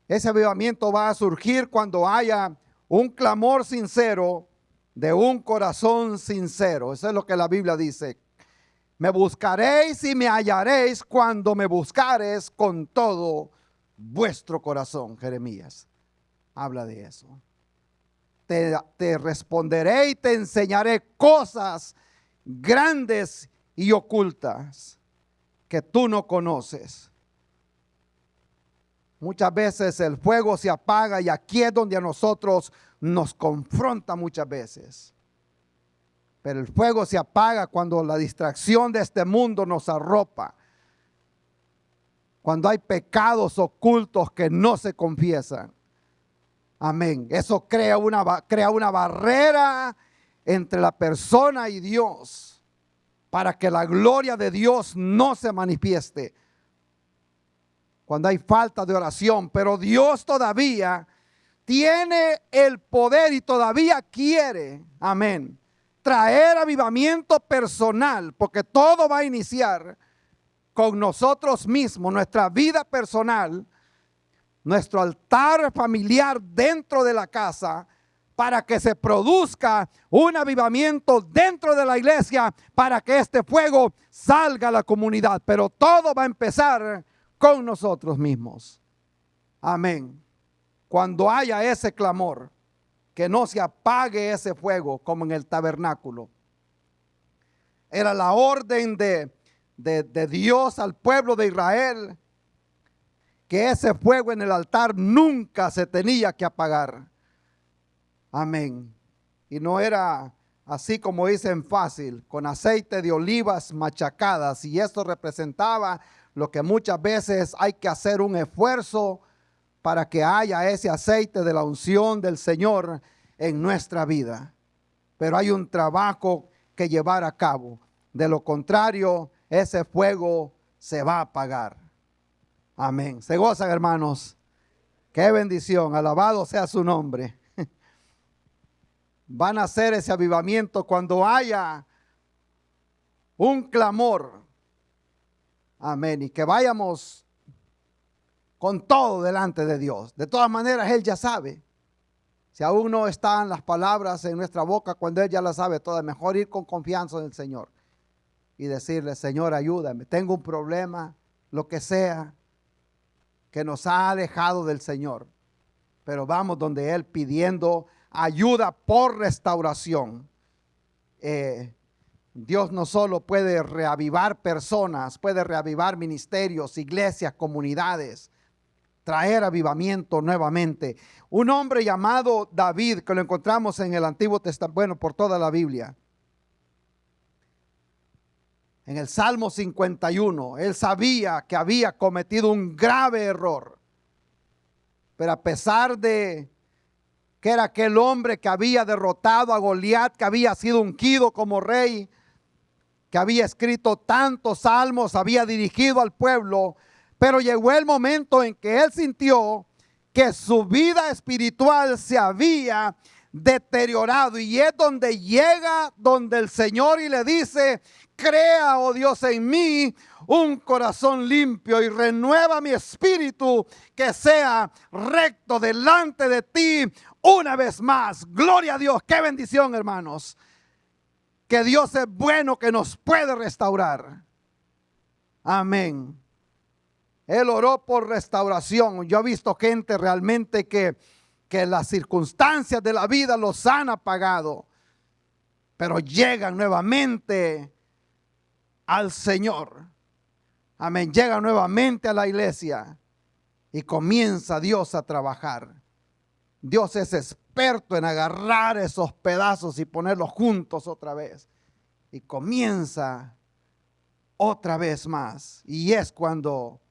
Ese avivamiento va a surgir cuando haya un clamor sincero de un corazón sincero. Eso es lo que la Biblia dice. Me buscaréis y me hallaréis cuando me buscares con todo vuestro corazón. Jeremías habla de eso. Te responderé y te enseñaré cosas grandes y ocultas que tú no conoces. Muchas veces el fuego se apaga y aquí es donde a nosotros nos confronta muchas veces. Pero el fuego se apaga cuando la distracción de este mundo nos arropa. Cuando hay pecados ocultos que no se confiesan. Amén. Eso crea una barrera entre la persona y Dios para que la gloria de Dios no se manifieste. Cuando hay falta de oración, pero Dios todavía tiene el poder y todavía quiere, amén, traer avivamiento personal, porque todo va a iniciar con nosotros mismos, nuestra vida personal, nuestro altar familiar dentro de la casa, para que se produzca un avivamiento dentro de la iglesia, para que este fuego salga a la comunidad. Pero todo va a empezar con nosotros mismos. Amén. Cuando haya ese clamor, que no se apague ese fuego como en el tabernáculo. Era la orden de Dios al pueblo de Israel, que ese fuego en el altar nunca se tenía que apagar. Amén. Y no era así como dicen fácil, con aceite de olivas machacadas. Y esto representaba lo que muchas veces hay que hacer un esfuerzo para que haya ese aceite de la unción del Señor en nuestra vida. Pero hay un trabajo que llevar a cabo. De lo contrario, ese fuego se va a apagar. Amén. Se gozan, hermanos. Qué bendición. Alabado sea su nombre. Van a hacer ese avivamiento cuando haya un clamor. Amén. Y que vayamos con todo delante de Dios. De todas maneras, Él ya sabe. Si aún no están las palabras en nuestra boca, cuando Él ya las sabe todas, mejor ir con confianza en el Señor. Y decirle, Señor, ayúdame. Tengo un problema, lo que sea, que nos ha alejado del Señor. Pero vamos donde Él pidiendo ayuda por restauración. Dios no solo puede reavivar personas, puede reavivar ministerios, iglesias, comunidades, traer avivamiento nuevamente. Un hombre llamado David, que lo encontramos en el Antiguo Testamento, bueno, por toda la Biblia. En el Salmo 51, él sabía que había cometido un grave error. Pero a pesar de que era aquel hombre que había derrotado a Goliat, que había sido ungido como rey, que había escrito tantos salmos, había dirigido al pueblo, pero llegó el momento en que él sintió que su vida espiritual se había deteriorado, y es donde llega donde el Señor y le dice: crea, oh Dios, en mí un corazón limpio y renueva mi espíritu, que sea recto delante de ti una vez más. Gloria a Dios. Qué bendición, hermanos, que Dios es bueno, que nos puede restaurar. Amén. Él oró por restauración. Yo he visto gente realmente que las circunstancias de la vida los han apagado, pero llegan nuevamente al Señor. Amén. Llegan nuevamente a la iglesia y comienza Dios a trabajar. Dios es experto en agarrar esos pedazos y ponerlos juntos otra vez. Y comienza otra vez más. Y es cuando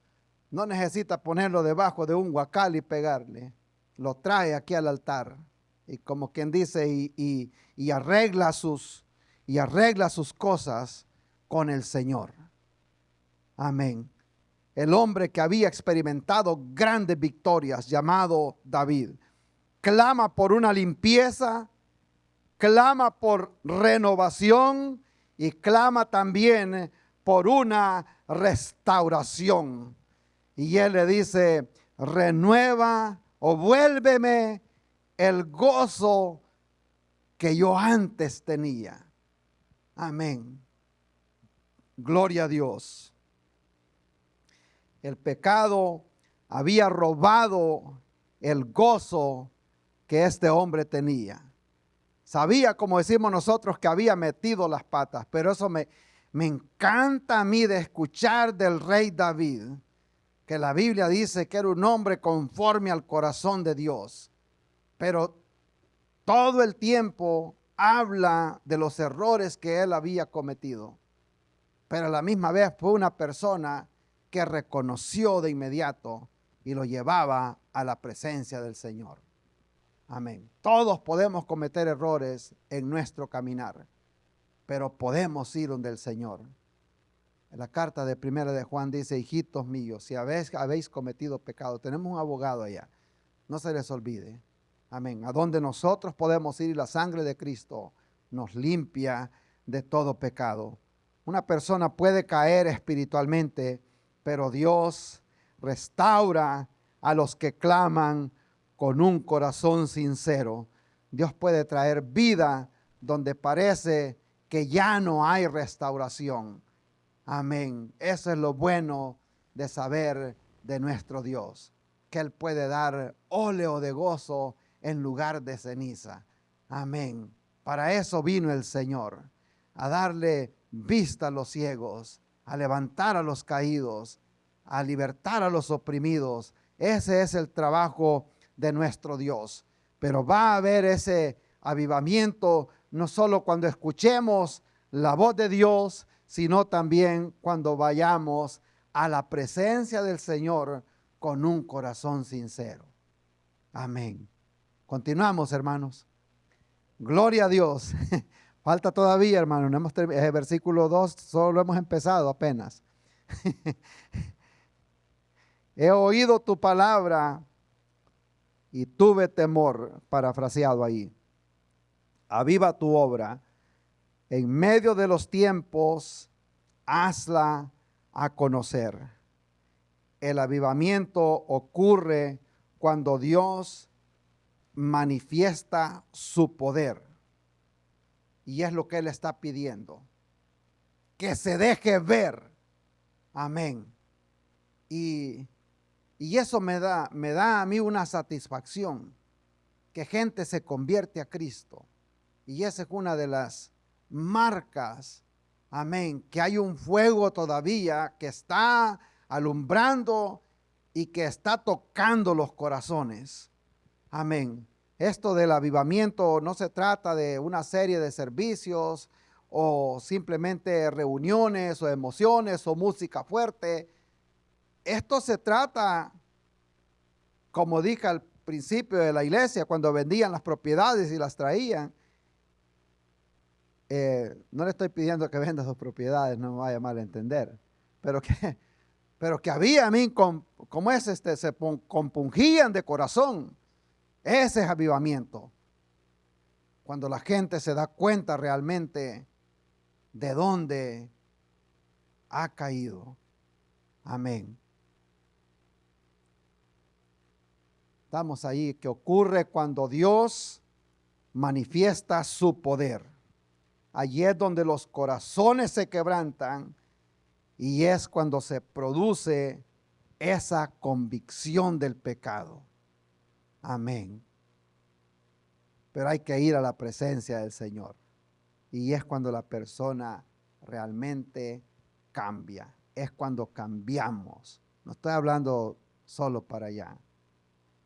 no necesita ponerlo debajo de un huacal y pegarle. Lo trae aquí al altar. Y como quien dice, y arregla sus cosas con el Señor. Amén. El hombre que había experimentado grandes victorias, llamado David, clama por una limpieza, clama por renovación y clama también por una restauración. Y Él le dice, renueva o vuélveme el gozo que yo antes tenía. Amén. Gloria a Dios. El pecado había robado el gozo que este hombre tenía. Sabía, como decimos nosotros, que había metido las patas, pero eso me encanta a mí de escuchar del rey David, que la Biblia dice que era un hombre conforme al corazón de Dios, pero todo el tiempo habla de los errores que él había cometido, pero a la misma vez fue una persona que reconoció de inmediato y lo llevaba a la presencia del Señor. Amén. Todos podemos cometer errores en nuestro caminar, pero podemos ir donde el Señor. En la carta de primera de Juan dice, hijitos míos, si habéis cometido pecado, tenemos un abogado allá, no se les olvide. Amén. A donde nosotros podemos ir y la sangre de Cristo nos limpia de todo pecado. Una persona puede caer espiritualmente, pero Dios restaura a los que claman con un corazón sincero. Dios puede traer vida donde parece que ya no hay restauración. Amén. Eso es lo bueno de saber de nuestro Dios, que Él puede dar óleo de gozo en lugar de ceniza. Amén. Para eso vino el Señor, a darle vista a los ciegos, a levantar a los caídos, a libertar a los oprimidos. Ese es el trabajo de nuestro Dios. Pero va a haber ese avivamiento no solo cuando escuchemos la voz de Dios, sino también cuando vayamos a la presencia del Señor con un corazón sincero. Amén. Continuamos, hermanos. Gloria a Dios. Falta todavía, hermanos. No hemos el versículo 2, solo hemos empezado apenas. He oído tu palabra y tuve temor, parafraseado ahí. Aviva tu obra. En medio de los tiempos, hazla a conocer. El avivamiento ocurre cuando Dios manifiesta su poder. Y es lo que Él está pidiendo. Que se deje ver. Amén. Y eso me da a mí una satisfacción. Que gente se convierte a Cristo. Y esa es una de las marcas. Amén. Que hay un fuego todavía que está alumbrando y que está tocando los corazones. Amén. Esto del avivamiento no se trata de una serie de servicios o simplemente reuniones o emociones o música fuerte. Esto se trata, como dije al principio de la iglesia, cuando vendían las propiedades y las traían. No le estoy pidiendo que venda sus propiedades, no me vaya a malentender, pero que había a mí, como es se compungían de corazón. Ese es avivamiento. Cuando la gente se da cuenta realmente de dónde ha caído. Amén. Estamos ahí, que ocurre cuando Dios manifiesta su poder. Allí es donde los corazones se quebrantan y es cuando se produce esa convicción del pecado. Amén. Pero hay que ir a la presencia del Señor. Y es cuando la persona realmente cambia. Es cuando cambiamos. No estoy hablando solo para allá.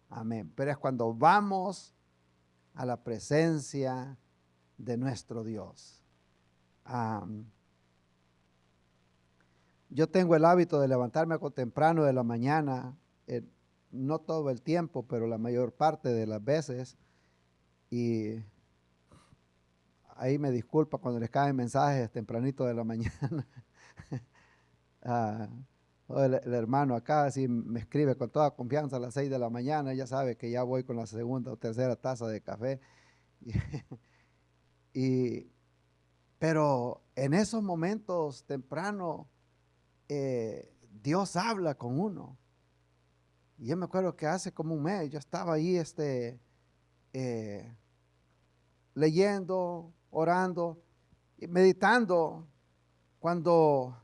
Amén. Pero es cuando vamos a la presencia de nuestro Dios. Yo tengo el hábito de levantarme temprano de la mañana, no todo el tiempo, pero la mayor parte de las veces. Y ahí me disculpa cuando les caen mensajes tempranito de la mañana. El hermano acá sí me escribe con toda confianza a las 6 de la mañana, ya sabe que ya voy con la segunda o tercera taza de café. Pero en esos momentos tempranos, Dios habla con uno. Y yo me acuerdo que hace como un mes yo estaba ahí leyendo, orando y meditando, cuando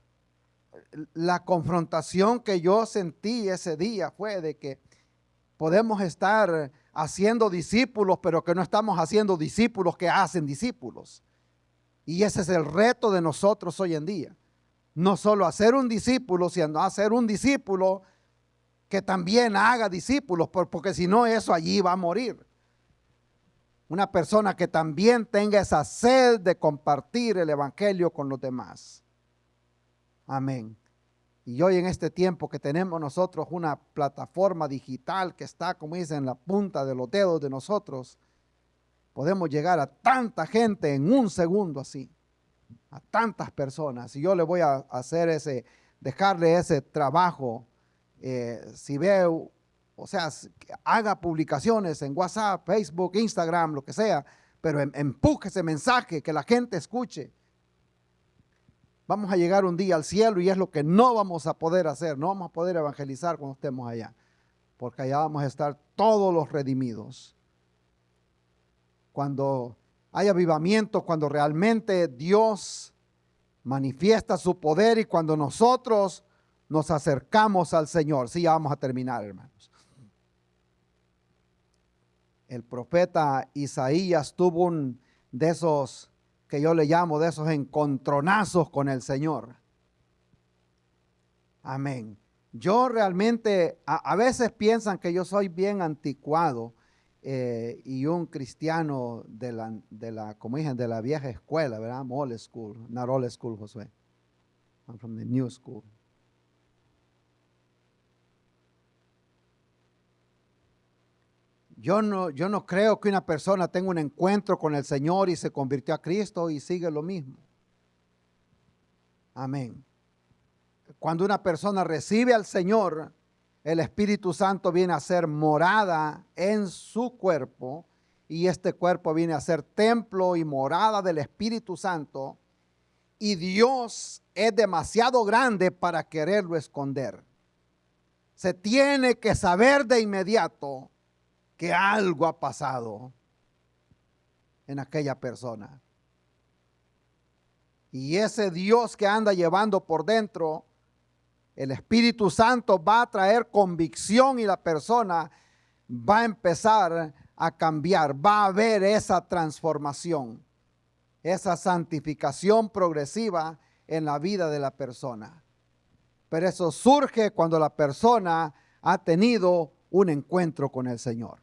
la confrontación que yo sentí ese día fue de que podemos estar haciendo discípulos, pero que no estamos haciendo discípulos que hacen discípulos. Y ese es el reto de nosotros hoy en día. No solo hacer un discípulo, sino hacer un discípulo que también haga discípulos, porque si no, eso allí va a morir. Una persona que también tenga esa sed de compartir el evangelio con los demás. Amén. Y hoy en este tiempo que tenemos nosotros una plataforma digital que está, como dicen, en la punta de los dedos de nosotros, podemos llegar a tanta gente en un segundo así, a tantas personas. Y yo le voy a hacer dejarle ese trabajo. Si veo, o sea, haga publicaciones en WhatsApp, Facebook, Instagram, lo que sea, pero empuje ese mensaje, que la gente escuche. Vamos a llegar un día al cielo y es lo que no vamos a poder hacer. No vamos a poder evangelizar cuando estemos allá, porque allá vamos a estar todos los redimidos. Cuando hay avivamiento, cuando realmente Dios manifiesta su poder y cuando nosotros nos acercamos al Señor. Sí, ya vamos a terminar, hermanos. El profeta Isaías tuvo un de esos que yo le llamo de esos encontronazos con el Señor. Amén. Yo realmente, a veces piensan que yo soy bien anticuado y un cristiano como dicen, de la vieja escuela, ¿verdad? I'm old school, not old school, Josué. I'm from the new school. Yo no creo que una persona tenga un encuentro con el Señor y se convirtió a Cristo y sigue lo mismo. Amén. Cuando una persona recibe al Señor, el Espíritu Santo viene a ser morada en su cuerpo y este cuerpo viene a ser templo y morada del Espíritu Santo, y Dios es demasiado grande para quererlo esconder. Se tiene que saber de inmediato que algo ha pasado en aquella persona. Y ese Dios que anda llevando por dentro, el Espíritu Santo va a traer convicción y la persona va a empezar a cambiar, va a haber esa transformación, esa santificación progresiva en la vida de la persona. Pero eso surge cuando la persona ha tenido un encuentro con el Señor.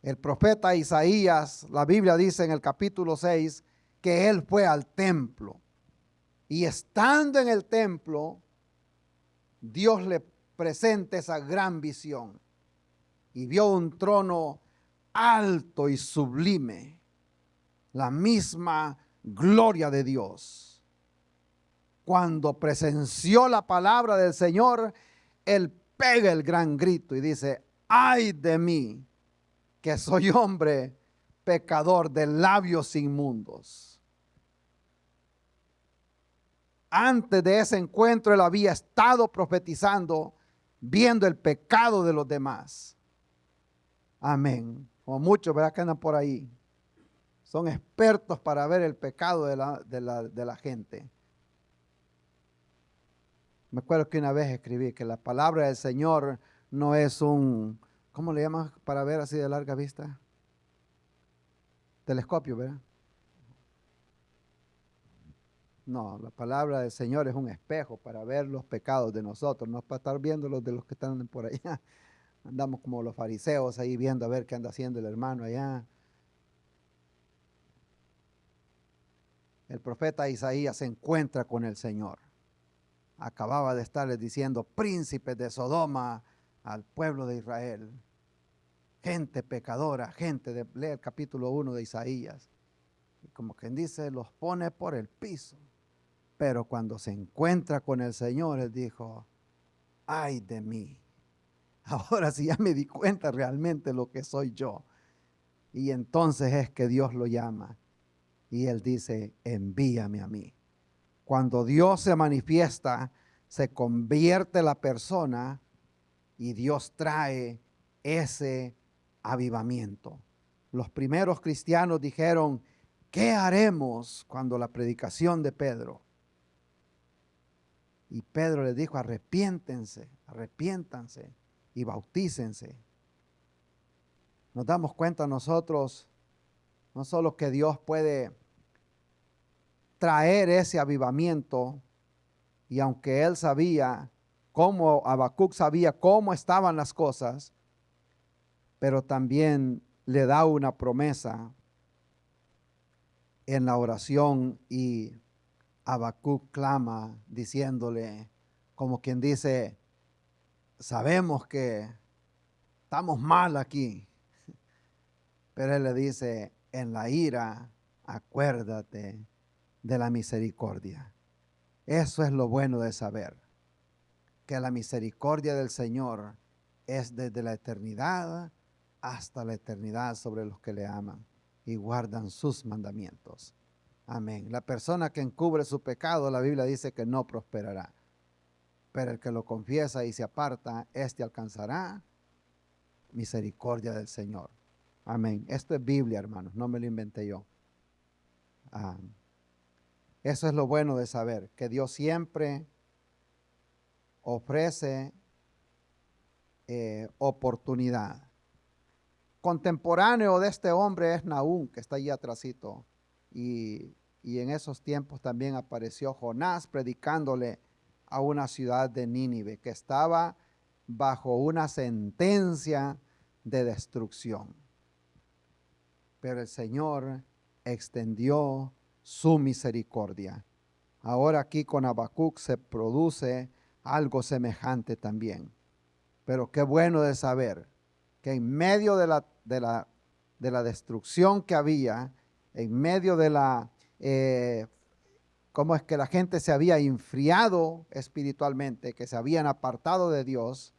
El profeta Isaías, la Biblia dice en el capítulo 6 que él fue al templo y estando en el templo, Dios le presenta esa gran visión y vio un trono alto y sublime, la misma gloria de Dios. Cuando presenció la palabra del Señor, él pega el gran grito y dice: ay de mí, que soy hombre pecador de labios inmundos. Antes de ese encuentro él había estado profetizando, viendo el pecado de los demás. Amén. Como muchos, ¿verdad?, que andan por ahí. Son expertos para ver el pecado de la gente. Me acuerdo que una vez escribí que la palabra del Señor no es un, ¿cómo le llaman para ver así de larga vista? Telescopio, ¿verdad? No, la palabra del Señor es un espejo para ver los pecados de nosotros, no es para estar viendo los de los que están por allá. Andamos como los fariseos ahí viendo a ver qué anda haciendo el hermano allá. El profeta Isaías se encuentra con el Señor. Acababa de estarles diciendo: príncipes de Sodoma al pueblo de Israel. Gente pecadora, lee el capítulo 1 de Isaías. Y como quien dice, los pone por el piso. Pero cuando se encuentra con el Señor, él dijo: ay de mí. Ahora sí ya me di cuenta realmente lo que soy yo. Y entonces es que Dios lo llama. Y él dice, envíame a mí. Cuando Dios se manifiesta, se convierte la persona y Dios trae ese avivamiento. Los primeros cristianos dijeron, ¿qué haremos cuando la predicación de Pedro? Y Pedro les dijo, arrepiéntense, arrepiéntanse y bautícense. Nos damos cuenta nosotros, no solo que Dios puede traer ese avivamiento, y aunque él sabía cómo, Habacuc sabía cómo estaban las cosas, pero también le da una promesa en la oración y Habacuc clama diciéndole, como quien dice, sabemos que estamos mal aquí, pero él le dice, en la ira, acuérdate de la misericordia. Eso es lo bueno de saber, que la misericordia del Señor es desde la eternidad hasta la eternidad sobre los que le aman y guardan sus mandamientos. Amén. La persona que encubre su pecado, la Biblia dice que no prosperará, pero el que lo confiesa y se aparta, éste alcanzará misericordia del Señor. Amén. Esto es Biblia, hermanos, no me lo inventé yo. Eso es lo bueno de saber, que Dios siempre ofrece oportunidad. Contemporáneo de este hombre es Nahum, que está allí atrásito. Y en esos tiempos también apareció Jonás predicándole a una ciudad de Nínive que estaba bajo una sentencia de destrucción. Pero el Señor extendió su misericordia. Ahora aquí con Habacuc se produce algo semejante también. Pero qué bueno de saber que en medio de la destrucción que había, en medio de cómo es que la gente se había enfriado espiritualmente, que se habían apartado de Dios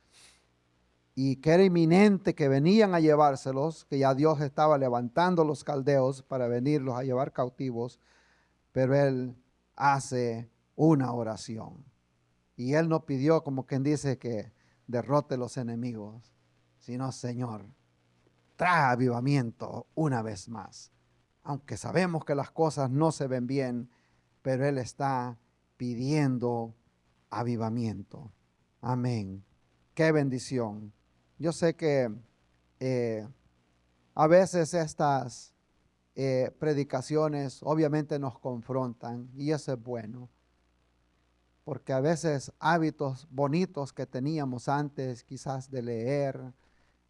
y que era inminente que venían a llevárselos, que ya Dios estaba levantando los caldeos para venirlos a llevar cautivos, pero él hace una oración. Y él no pidió, como quien dice, que derrote los enemigos, sino, Señor, trae avivamiento una vez más. Aunque sabemos que las cosas no se ven bien, pero él está pidiendo avivamiento. Amén. Qué bendición. Yo sé que a veces estas predicaciones obviamente nos confrontan y eso es bueno, porque a veces hábitos bonitos que teníamos antes, quizás de leer,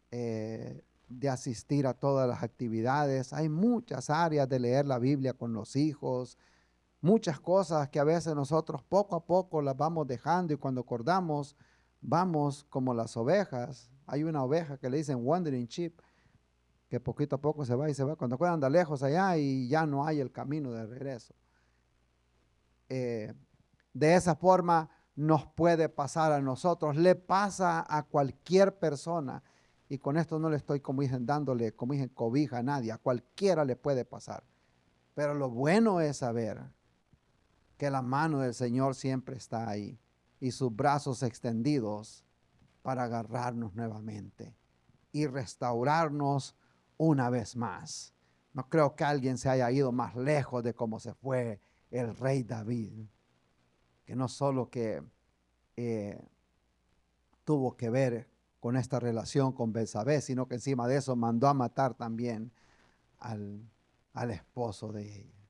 de asistir a todas las actividades, hay muchas áreas de leer la Biblia con los hijos, muchas cosas que a veces nosotros poco a poco las vamos dejando y cuando acordamos vamos como las ovejas. Hay una oveja que le dicen wandering sheep, que poquito a poco se va y se va, cuando anda lejos allá y ya no hay el camino de regreso. De esa forma nos puede pasar a nosotros, le pasa a cualquier persona. Y con esto no le estoy, como dicen, dándole, como dicen, cobija a nadie, a cualquiera le puede pasar. Pero lo bueno es saber que la mano del Señor siempre está ahí y sus brazos extendidos para agarrarnos nuevamente y restaurarnos una vez más. No creo que alguien se haya ido más lejos de cómo se fue el rey David, que no solo que tuvo que ver con esta relación con Betsabé, sino que encima de eso mandó a matar también al esposo de ella.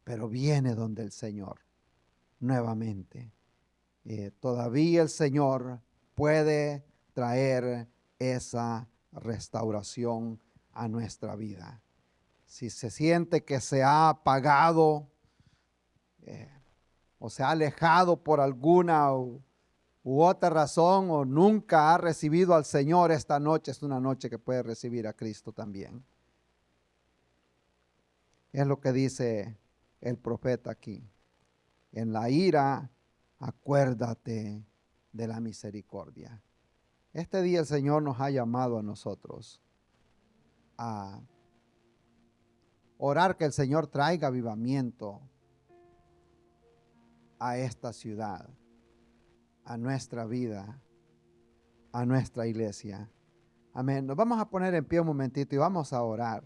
Pero viene donde el Señor nuevamente. Todavía el Señor puede traer esa restauración a nuestra vida. Si se siente que se ha apagado o se ha alejado por alguna u otra razón o nunca ha recibido al Señor, esta noche es una noche que puede recibir a Cristo también. Es lo que dice el profeta aquí. En la ira, acuérdate de la misericordia. Este día el Señor nos ha llamado a nosotros a orar que el Señor traiga avivamiento a esta ciudad, a nuestra vida, a nuestra iglesia. Amén. Nos vamos a poner en pie un momentito y vamos a orar.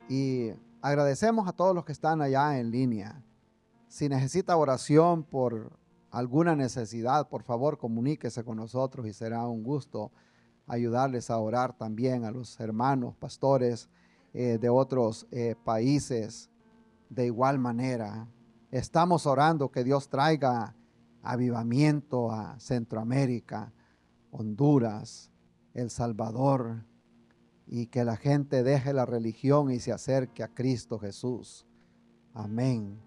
Y agradecemos a todos los que están allá en línea. Si necesita oración por alguna necesidad, por favor comuníquese con nosotros y será un gusto ayudarles a orar también a los hermanos pastores de otros países. De igual manera, estamos orando que Dios traiga avivamiento a Centroamérica, Honduras, El Salvador, y que la gente deje la religión y se acerque a Cristo Jesús. Amén.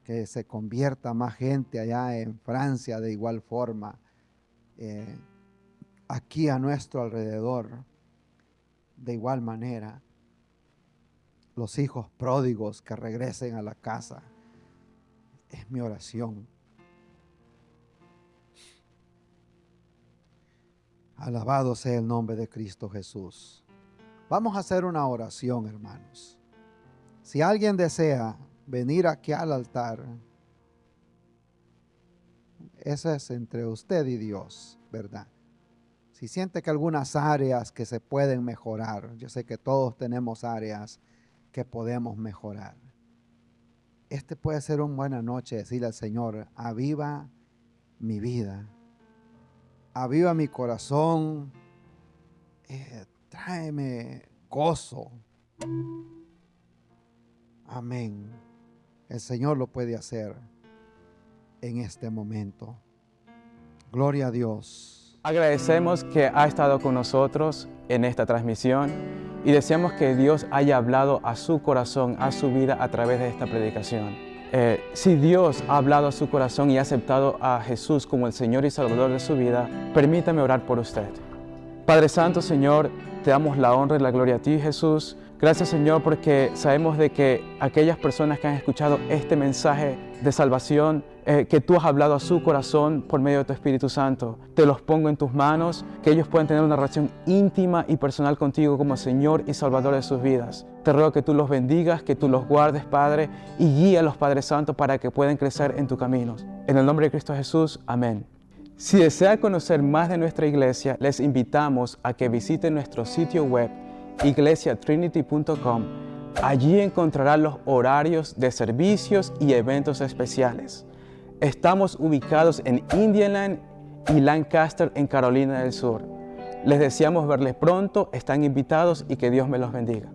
Que se convierta más gente allá en Francia de igual forma, aquí a nuestro alrededor, de igual manera. Los hijos pródigos que regresen a la casa. Es mi oración. Alabado sea el nombre de Cristo Jesús. Vamos a hacer una oración, hermanos. Si alguien desea venir aquí al altar, eso es entre usted y Dios, ¿verdad? Si siente que algunas áreas que se pueden mejorar, yo sé que todos tenemos áreas que podemos mejorar. Este puede ser una buena noche decirle al Señor, aviva mi vida, aviva mi corazón, tráeme gozo. Amén. El Señor lo puede hacer en este momento. Gloria a Dios. Agradecemos que ha estado con nosotros en esta transmisión y deseamos que Dios haya hablado a su corazón, a su vida a través de esta predicación. Si Dios ha hablado a su corazón y ha aceptado a Jesús como el Señor y Salvador de su vida, permítame orar por usted. Padre Santo, Señor, te damos la honra y la gloria a ti, Jesús. Gracias, Señor, porque sabemos de que aquellas personas que han escuchado este mensaje de salvación, que tú has hablado a su corazón por medio de tu Espíritu Santo, te los pongo en tus manos, que ellos puedan tener una relación íntima y personal contigo como Señor y Salvador de sus vidas. Te ruego que tú los bendigas, que tú los guardes, Padre, y guíalos, Padre Santo, para que puedan crecer en tus caminos. En el nombre de Cristo Jesús, amén. Si desea conocer más de nuestra iglesia, les invitamos a que visiten nuestro sitio web iglesiatrinity.com. Allí encontrarán los horarios de servicios y eventos especiales. Estamos ubicados en Indianland y Lancaster, en Carolina del Sur. Les deseamos verles pronto, están invitados y que Dios me los bendiga.